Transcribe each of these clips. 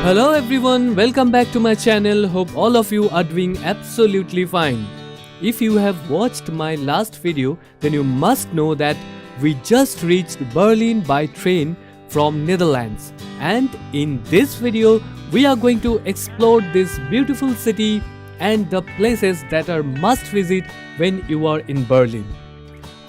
Hello everyone, welcome back to my channel. Hope all of you are doing absolutely fine. If you have watched my last video, then you must know that we just reached Berlin by train from Netherlands. And in this video, we are going to explore this beautiful city and the places that are must visit when you are in Berlin.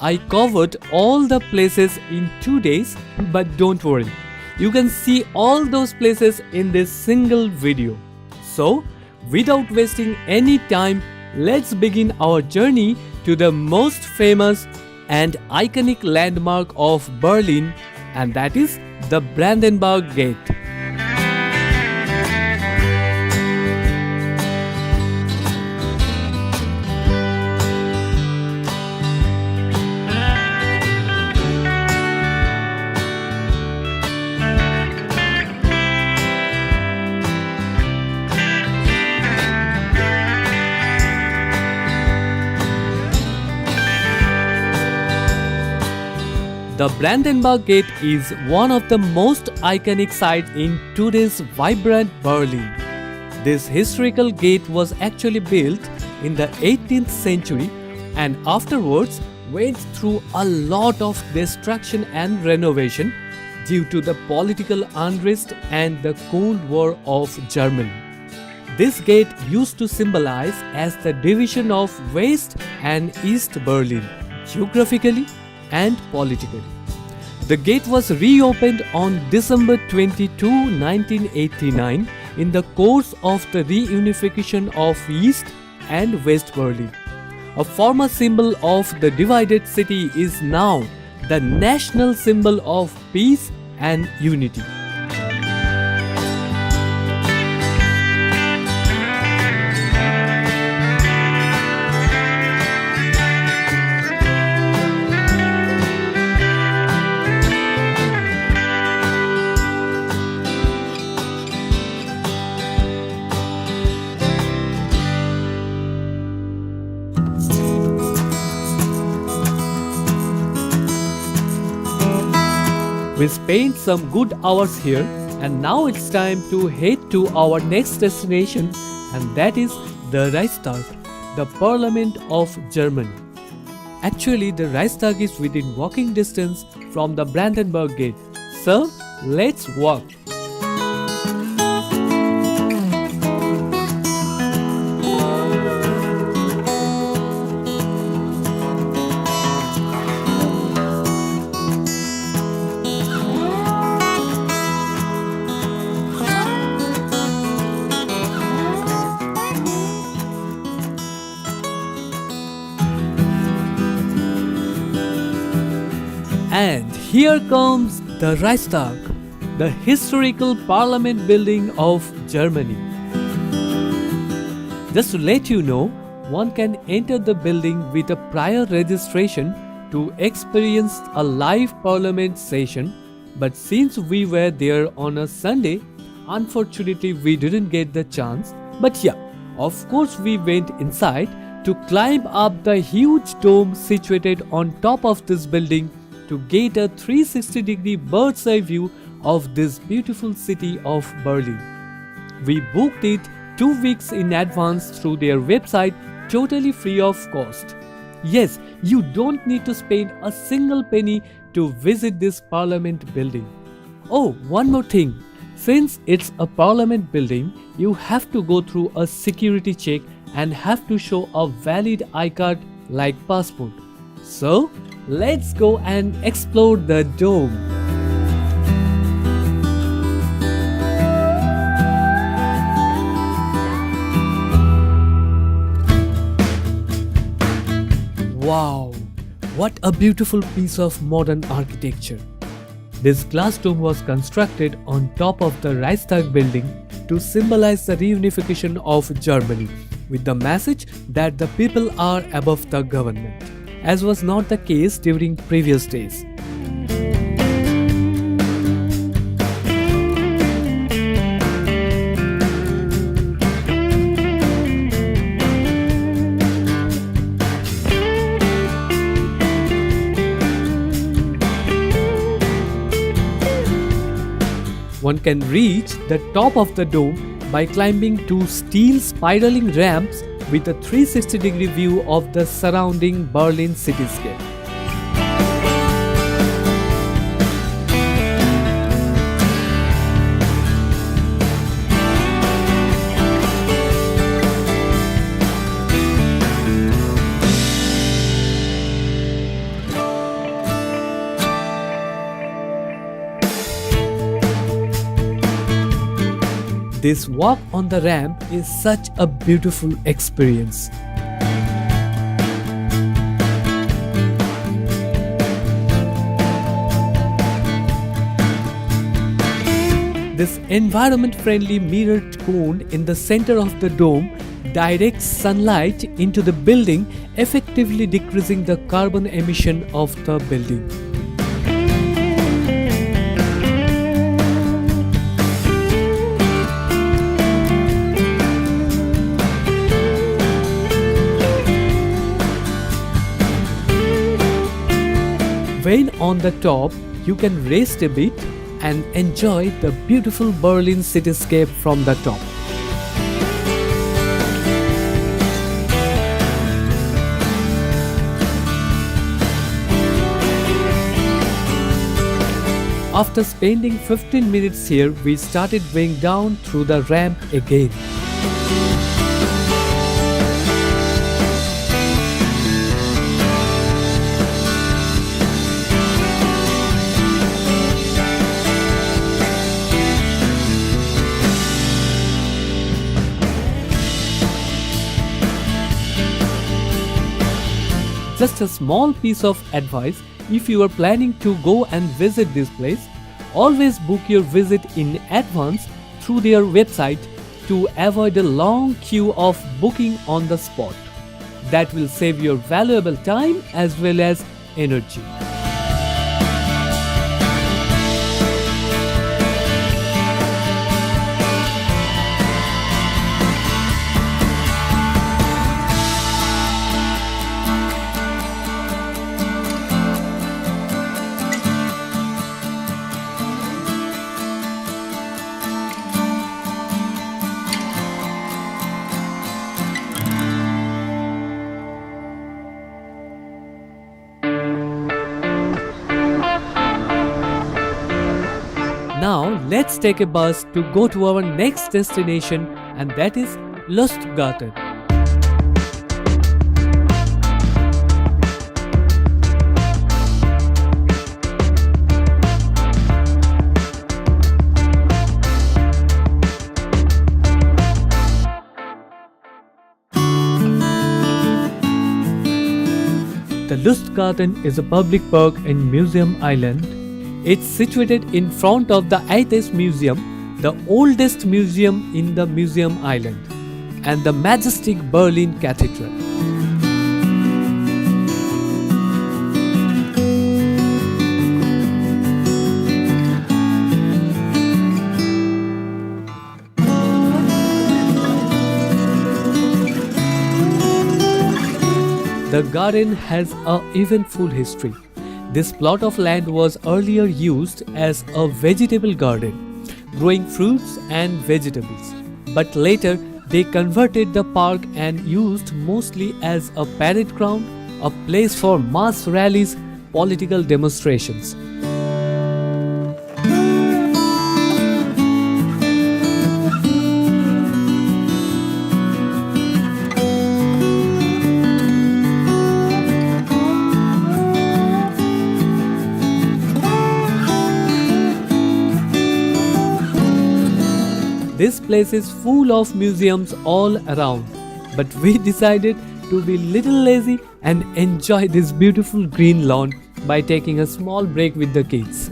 I covered all the places in 2 days, but don't worry. You can see all those places in this single video. So, without wasting any time, let's begin our journey to the most famous and iconic landmark of Berlin, and that is the Brandenburg Gate. The Brandenburg Gate is one of the most iconic sites in today's vibrant Berlin. This historical gate was actually built in the 18th century and afterwards went through a lot of destruction and renovation due to the political unrest and the Cold War of Germany. This gate used to symbolize as the division of West and East Berlin, geographically and politically. The gate was reopened on December 22, 1989 in the course of the reunification of East and West Berlin. A former symbol of the divided city is now the national symbol of peace and unity. We spent some good hours here, and now it's time to head to our next destination, and that is the Reichstag, the Parliament of Germany. Actually, the Reichstag is within walking distance from the Brandenburg Gate. So, let's walk. And here comes the Reichstag, the historical parliament building of Germany. Just to let you know, one can enter the building with a prior registration to experience a live parliament session, but since we were there on a Sunday, unfortunately we didn't get the chance. But yeah, of course we went inside to climb up the huge dome situated on top of this building to get a 360-degree bird's eye view of this beautiful city of Berlin. We booked it 2 weeks in advance through their website, totally free of cost. Yes, you don't need to spend a single penny to visit this parliament building. Oh, one more thing. Since it's a parliament building, you have to go through a security check and have to show a valid iCard like passport. So, let's go and explore the dome. Wow, what a beautiful piece of modern architecture. This glass dome was constructed on top of the Reichstag building to symbolize the reunification of Germany, with the message that the people are above the government, as was not the case during previous days. One can reach the top of the dome by climbing two steel spiraling ramps with a 360-degree view of the surrounding Berlin cityscape. This walk on the ramp is such a beautiful experience. This environment-friendly mirrored cone in the center of the dome directs sunlight into the building, effectively decreasing the carbon emission of the building. When on the top, you can rest a bit and enjoy the beautiful Berlin cityscape from the top. After spending 15 minutes here, we started going down through the ramp again. Just a small piece of advice: if you are planning to go and visit this place, always book your visit in advance through their website to avoid a long queue of booking on the spot. That will save your valuable time as well as energy. Now let's take a bus to go to our next destination, and that is Lustgarten. The Lustgarten is a public park in Museum Island. It's situated in front of the Eightes Museum, the oldest museum in the Museum Island, and the majestic Berlin Cathedral. The garden has an eventful history. This plot of land was earlier used as a vegetable garden, growing fruits and vegetables. But later, they converted the park and used mostly as a parade ground, a place for mass rallies, political demonstrations. This place is full of museums all around, but we decided to be little lazy and enjoy this beautiful green lawn by taking a small break with the kids.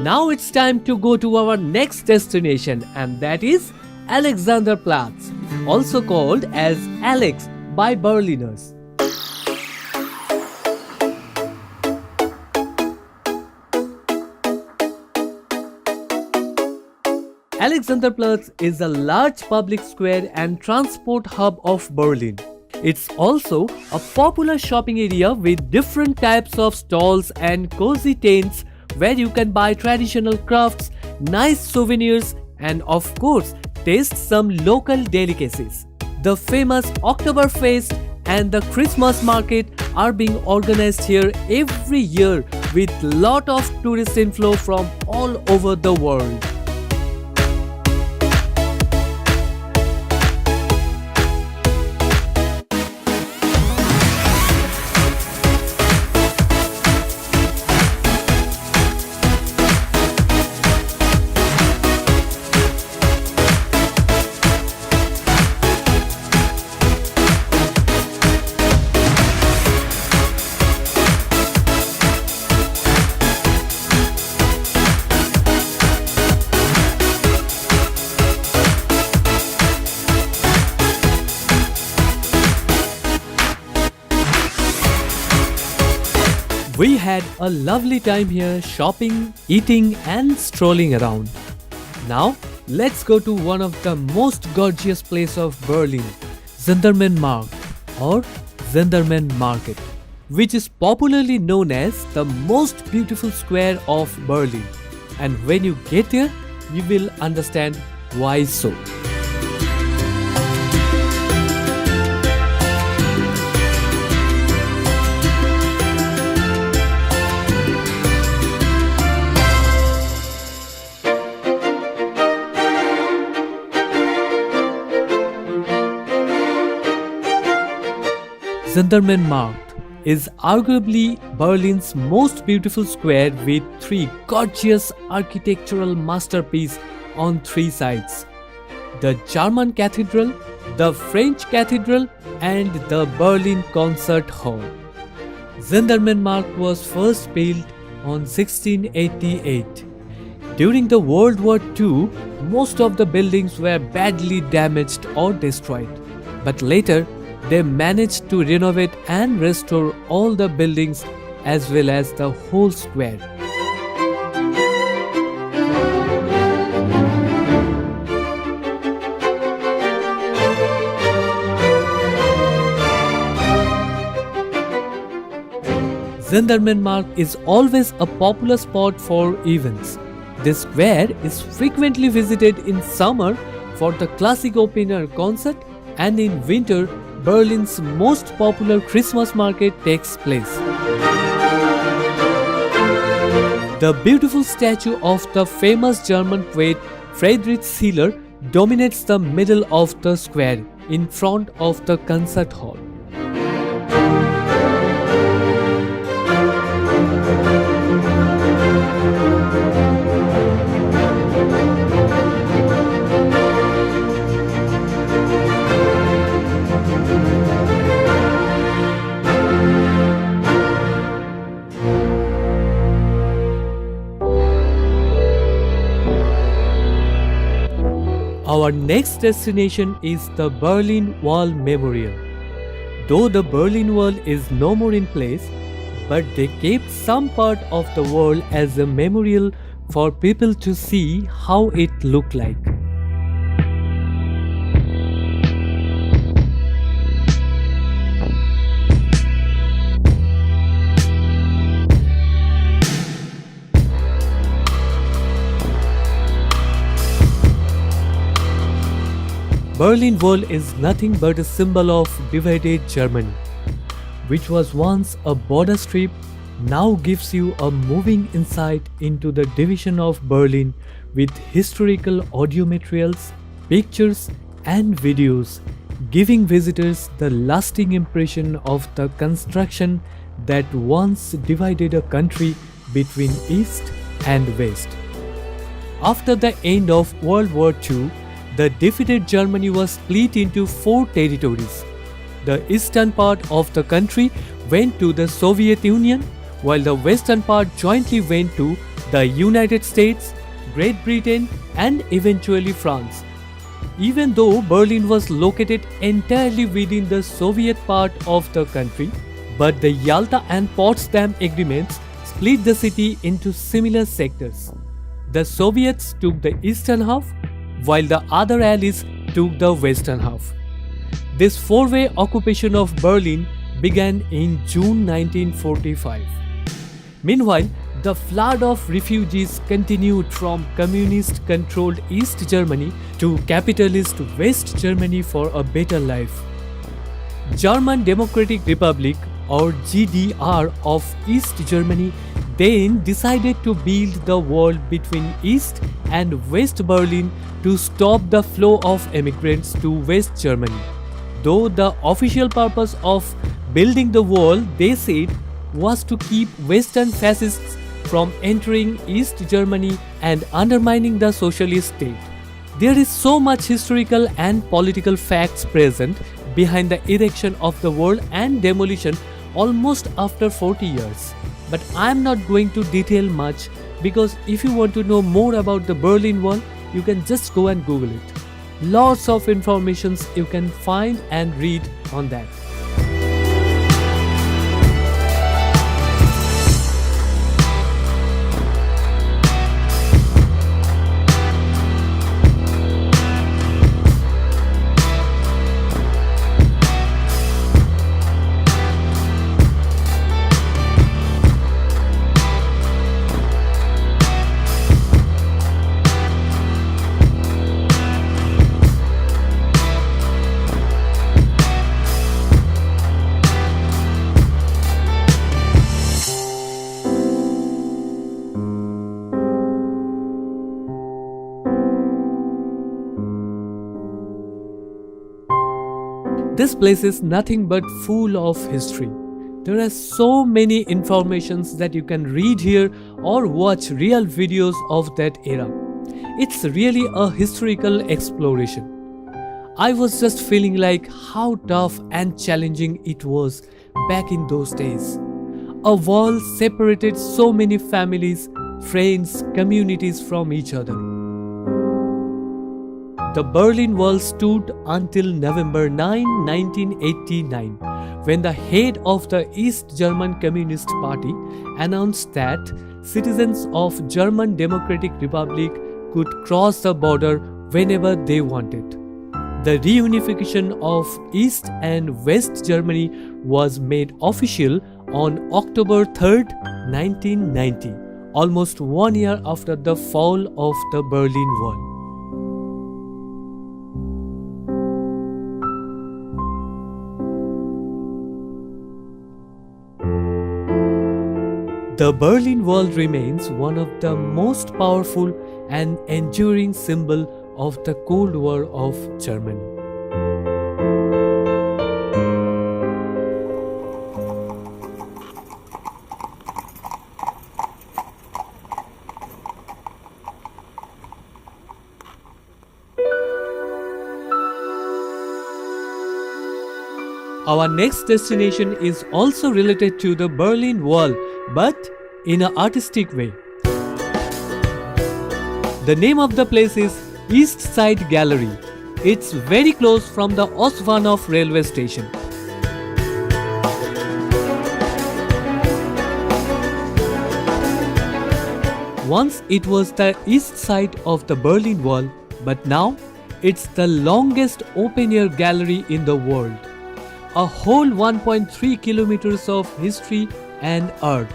Now it's time to go to our next destination, and that is Alexanderplatz, also called as Alex by Berliners. Alexanderplatz is a large public square and transport hub of Berlin. It's also a popular shopping area with different types of stalls and cozy tents where you can buy traditional crafts, nice souvenirs, and of course, taste some local delicacies. The famous Oktoberfest and the Christmas market are being organized here every year with lot of tourist inflow from all over the world. We had a lovely time here shopping, eating and strolling around. Now, let's go to one of the most gorgeous places of Berlin, Gendarmenmarkt or Gendarmenmarkt, which is popularly known as the most beautiful square of Berlin. And when you get there, you will understand why so. Gendarmenmarkt is arguably Berlin's most beautiful square with three gorgeous architectural masterpieces on three sides: the German Cathedral, the French Cathedral, and the Berlin Concert Hall. Gendarmenmarkt was first built on 1688. During the World War II, most of the buildings were badly damaged or destroyed, but later they managed to renovate and restore all the buildings as well as the whole square. Gendarmenmarkt is always a popular spot for events. This square is frequently visited in summer for the classic open-air concert, and in winter Berlin's most popular Christmas market takes place. The beautiful statue of the famous German poet Friedrich Schiller dominates the middle of the square in front of the concert hall. Our next destination is the Berlin Wall Memorial. Though the Berlin Wall is no more in place, but they kept some part of the wall as a memorial for people to see how it looked like. Berlin Wall is nothing but a symbol of divided Germany, which was once a border strip, now gives you a moving insight into the division of Berlin with historical audio materials, pictures and videos, giving visitors the lasting impression of the construction that once divided a country between East and West. After the end of World War II, the defeated Germany was split into 4 territories. The eastern part of the country went to the Soviet Union, while the western part jointly went to the United States, Great Britain, and eventually France. Even though Berlin was located entirely within the Soviet part of the country, but the Yalta and Potsdam agreements split the city into similar sectors. The Soviets took the eastern half, while the other allies took the western half. This four-way occupation of Berlin began in June 1945. Meanwhile, the flood of refugees continued from communist-controlled East Germany to capitalist West Germany for a better life. German Democratic Republic or GDR of East Germany then decided to build the wall between East and West Berlin to stop the flow of immigrants to West Germany. Though the official purpose of building the wall, they said, was to keep Western fascists from entering East Germany and undermining the socialist state. There is so much historical and political facts present behind the erection of the wall and demolition almost after 40 years. But I am not going to detail much because if you want to know more about the Berlin Wall, you can just go and Google it. Lots of informations you can find and read on that. This place is nothing but full of history. There are so many informations that you can read here or watch real videos of that era. It's really a historical exploration. I was just feeling like how tough and challenging it was back in those days. A wall separated so many families, friends, communities from each other. The Berlin Wall stood until November 9, 1989, when the head of the East German Communist Party announced that citizens of German Democratic Republic could cross the border whenever they wanted. The reunification of East and West Germany was made official on October 3, 1990, almost 1 year after the fall of the Berlin Wall. The Berlin Wall remains one of the most powerful and enduring symbol of the Cold War of Germany. Our next destination is also related to the Berlin Wall, but in an artistic way. The name of the place is East Side Gallery. It's very close from the Ostbahnhof railway station. Once it was the east side of the Berlin Wall, but now it's the longest open-air gallery in the world. A whole 1.3 kilometers of history and art.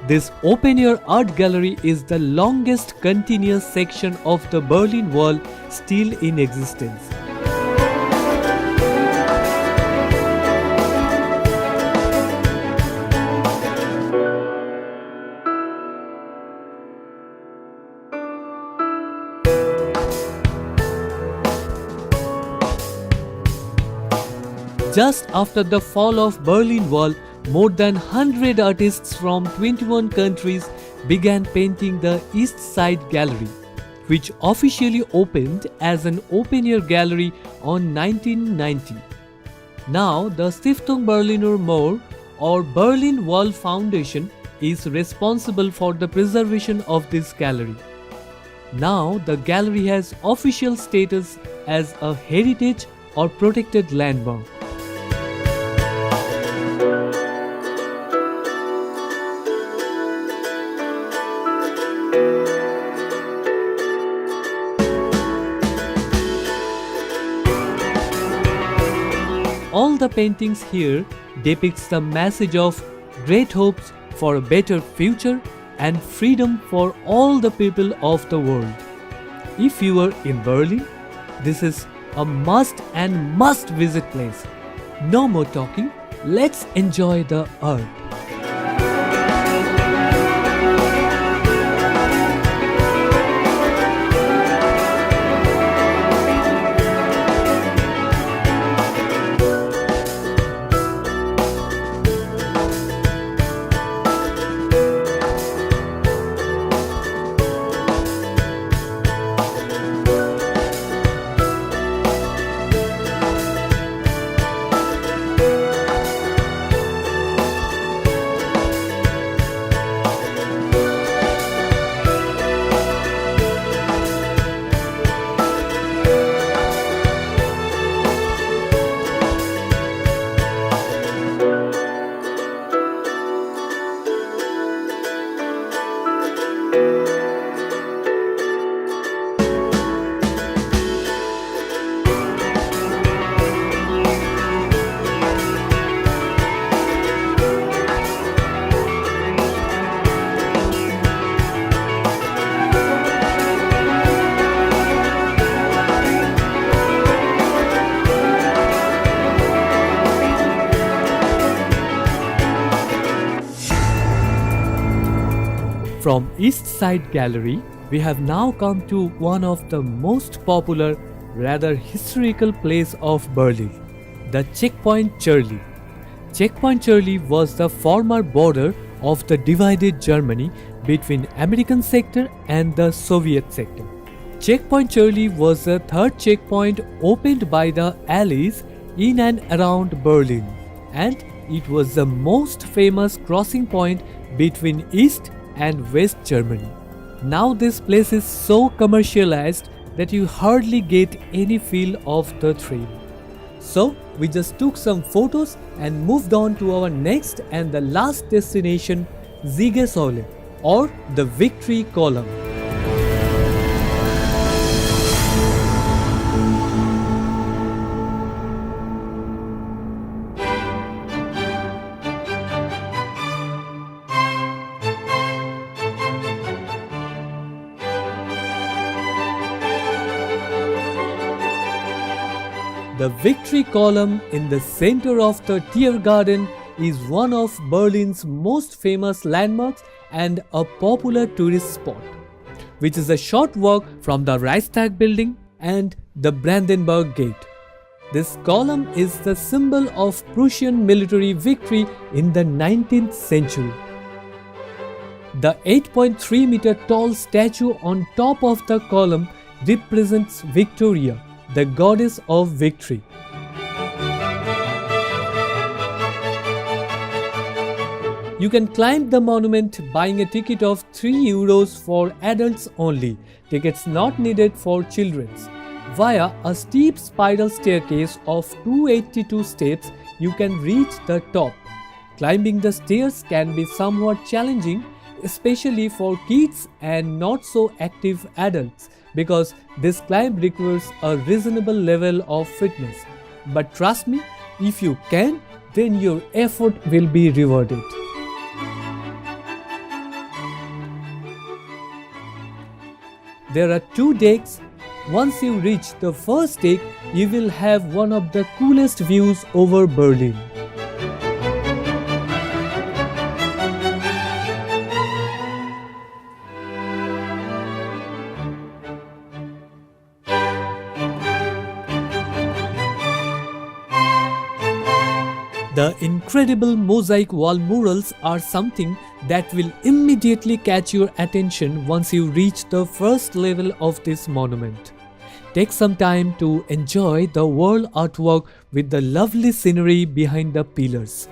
This open-air art gallery is the longest continuous section of the Berlin Wall still in existence. Just after the fall of Berlin Wall, more than 100 artists from 21 countries began painting the East Side Gallery, which officially opened as an open-air gallery on 1990. Now, the Stiftung Berliner Mauer or Berlin Wall Foundation is responsible for the preservation of this gallery. Now, the gallery has official status as a heritage or protected landmark. all the paintings here depicts the message of great hopes for a better future and freedom for all the people of the world. If you are in Berlin, this is a must visit place. No more talking, let's enjoy the art. From East Side Gallery, we have now come to one of the most popular, rather historical place of Berlin, the Checkpoint Charlie. Checkpoint Charlie was the former border of the divided Germany between American sector and the Soviet sector. Checkpoint Charlie was the third checkpoint opened by the Allies in and around Berlin, and it was the most famous crossing point between East and West Germany. Now this place is so commercialized that you hardly get any feel of the thrill. So we just took some photos and moved on to our next and the last destination, Siegessäule, or the Victory Column. The Victory Column in the center of the Tiergarten is one of Berlin's most famous landmarks and a popular tourist spot, which is a short walk from the Reichstag building and the Brandenburg Gate. This column is the symbol of Prussian military victory in the 19th century. The 8.3 meter tall statue on top of the column represents Victoria, the goddess of victory. You can climb the monument buying a ticket of €3 for adults only, tickets not needed for children. Via a steep spiral staircase of 282 steps, you can reach the top. Climbing the stairs can be somewhat challenging, especially for kids and not so active adults, because this climb requires a reasonable level of fitness. But trust me, if you can, then your effort will be rewarded. There are 2 decks. Once you reach the first deck, you will have one of the coolest views over Berlin. The incredible mosaic wall murals are something that will immediately catch your attention once you reach the first level of this monument. Take some time to enjoy the wall artwork with the lovely scenery behind the pillars.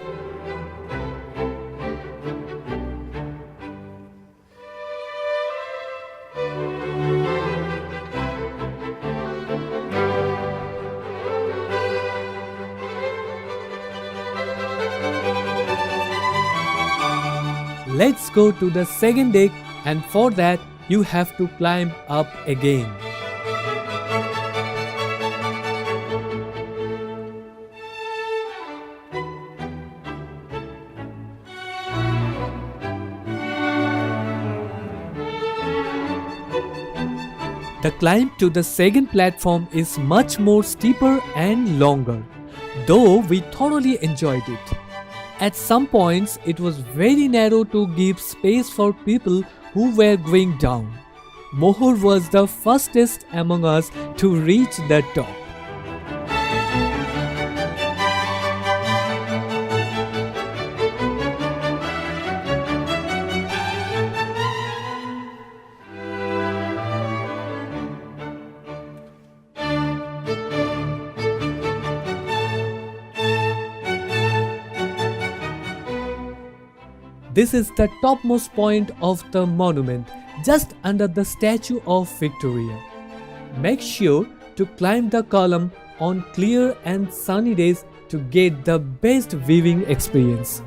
Let's go to the second deck, and for that you have to climb up again. The climb to the second platform is much more steeper and longer, though we thoroughly enjoyed it. At some points, it was very narrow to give space for people who were going down. Mohor was the fastest among us to reach the top. This is the topmost point of the monument, just under the Statue of Victoria. Make sure to climb the column on clear and sunny days to get the best viewing experience.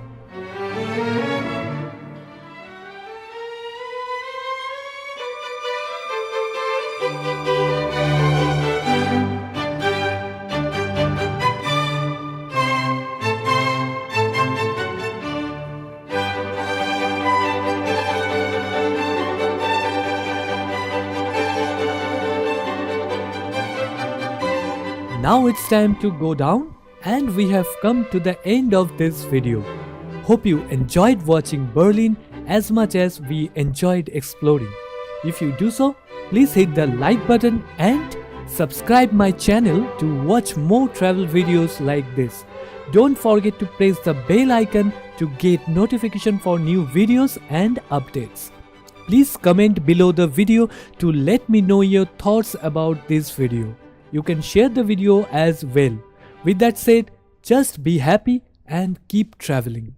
Now it's time to go down, and we have come to the end of this video. Hope you enjoyed watching Berlin as much as we enjoyed exploring. If you do so, please hit the like button and subscribe my channel to watch more travel videos like this. Don't forget to press the bell icon to get notification for new videos and updates. Please comment below the video to let me know your thoughts about this video. You can share the video as well. With that said, just be happy and keep traveling.